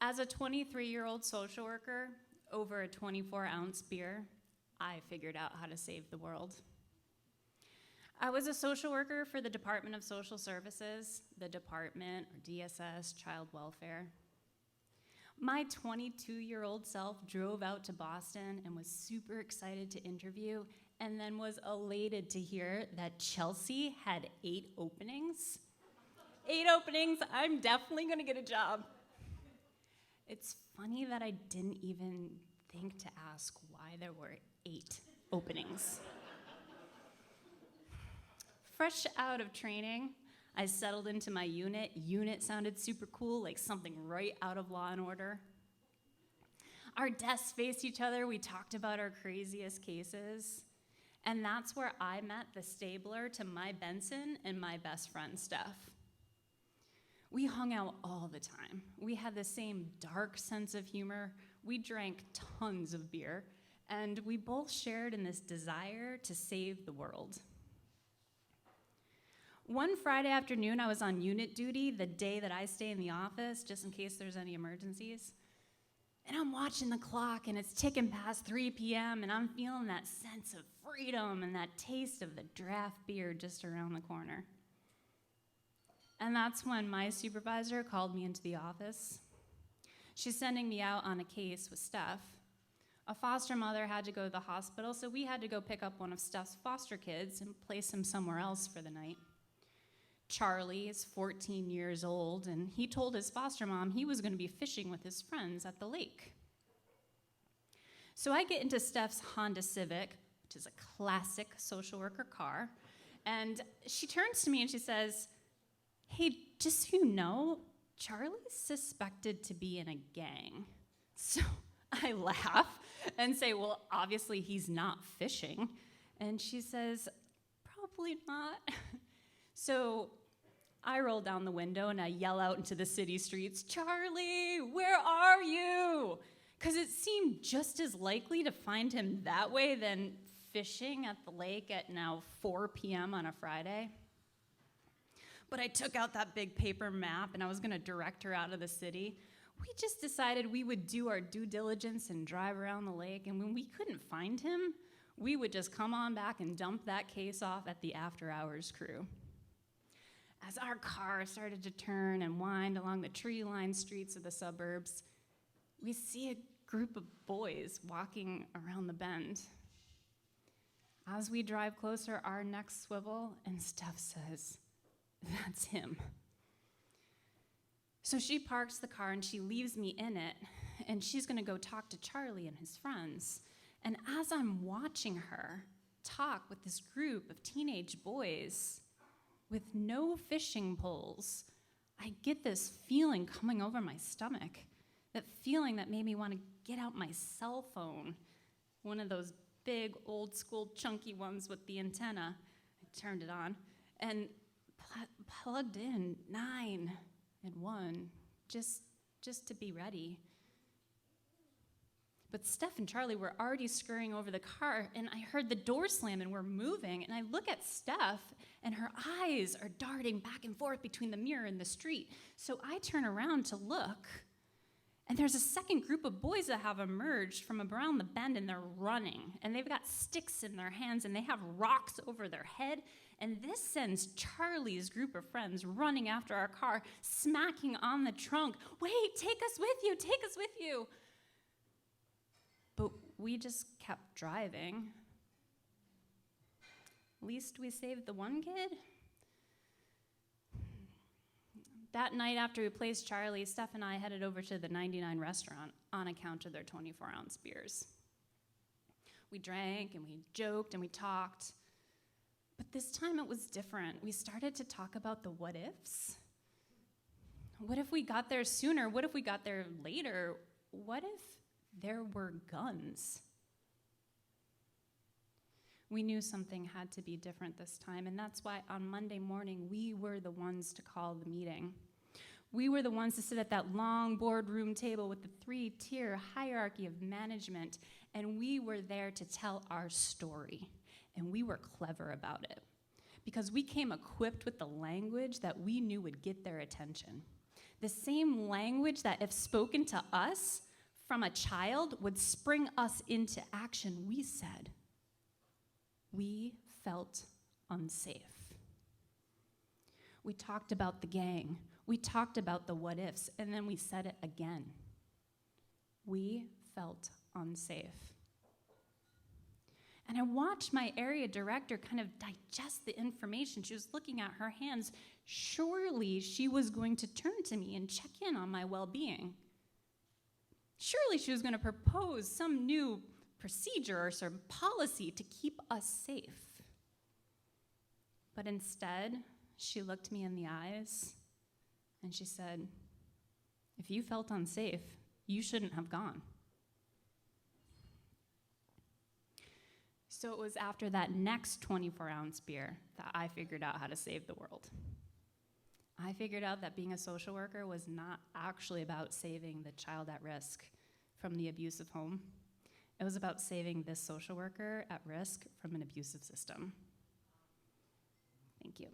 As a 23-year-old social worker, over a 24-ounce beer, I figured out how to save the world. I was a social worker for the Department of Social Services, the department, or DSS, Child Welfare. My 22-year-old self drove out to Boston and was super excited to interview, and then was elated to hear that Chelsea had 8 openings. 8 openings, I'm definitely gonna get a job. It's funny that I didn't even think to ask why there were 8 openings. Fresh out of training, I settled into my unit. Unit sounded super cool, like something right out of Law and Order. Our desks faced each other. We talked about our craziest cases. And that's where I met the stabler to my Benson and my best friend, Steph. We hung out all the time. We had the same dark sense of humor. We drank tons of beer. And we both shared in this desire to save the world. One Friday afternoon, I was on unit duty, the day that I stay in the office, just in case there's any emergencies. And I'm watching the clock, and it's ticking past 3 p.m., and I'm feeling that sense of freedom and that taste of the draft beer just around the corner. And that's when my supervisor called me into the office. She's sending me out on a case with Steph. A foster mother had to go to the hospital, so we had to go pick up one of Steph's foster kids and place him somewhere else for the night. Charlie is 14 years old, and he told his foster mom he was going to be fishing with his friends at the lake. So I get into Steph's Honda Civic, which is a classic social worker car, and she turns to me and she says, "Hey, just so you know, Charlie's suspected to be in a gang." So I laugh and say, "Well, obviously he's not fishing." And she says, "Probably not." So I roll down the window and I yell out into the city streets, "Charlie, where are you?" Because it seemed just as likely to find him that way than fishing at the lake at now 4 p.m. on a Friday. But I took out that big paper map and I was going to direct her out of the city. We just decided we would do our due diligence and drive around the lake, and when we couldn't find him, we would just come on back and dump that case off at the after-hours crew. As our car started to turn and wind along the tree-lined streets of the suburbs, we see a group of boys walking around the bend. As we drive closer, our necks swivel, and Steph says, "That's him." So she parks the car and she leaves me in it, and she's gonna go talk to Charlie and his friends. And as I'm watching her talk with this group of teenage boys with no fishing poles, I get this feeling coming over my stomach, that feeling that made me want to get out my cell phone, one of those big old school chunky ones with the antenna. I turned it on and plugged in 9 and 1 just to be ready. But Steph and Charlie were already scurrying over the car, and I heard the door slam, and we're moving, and I look at Steph, and her eyes are darting back and forth between the mirror and the street. So I turn around to look, and there's a second group of boys that have emerged from around the bend, and they're running, and they've got sticks in their hands, and they have rocks over their head, and this sends Charlie's group of friends running after our car, smacking on the trunk. "Wait, take us with you, take us with you." But we just kept driving. At least we saved the one kid. That night after we placed Charlie, Steph and I headed over to the 99 restaurant on account of their 24-ounce beers. We drank and we joked and we talked. But this time it was different. We started to talk about the what ifs. What if we got there sooner? What if we got there later? What if there were guns? We knew something had to be different this time, and that's why on Monday morning, we were the ones to call the meeting. We were the ones to sit at that long boardroom table with the 3-tier hierarchy of management, and we were there to tell our story, and we were clever about it, because we came equipped with the language that we knew would get their attention. The same language that, if spoken to us from a child, would spring us into action. We said, we felt unsafe. We talked about the gang. We talked about the what ifs, and then we said it again. We felt unsafe. And I watched my area director kind of digest the information. She was looking at her hands. Surely she was going to turn to me and check in on my well-being. Surely she was going to propose some new procedure or some policy to keep us safe. But instead, she looked me in the eyes and she said, if you felt unsafe, you shouldn't have gone. So it was after that next 24-ounce beer that I figured out how to save the world. I figured out that being a social worker was not actually about saving the child at risk from the abusive home. It was about saving this social worker at risk from an abusive system. Thank you.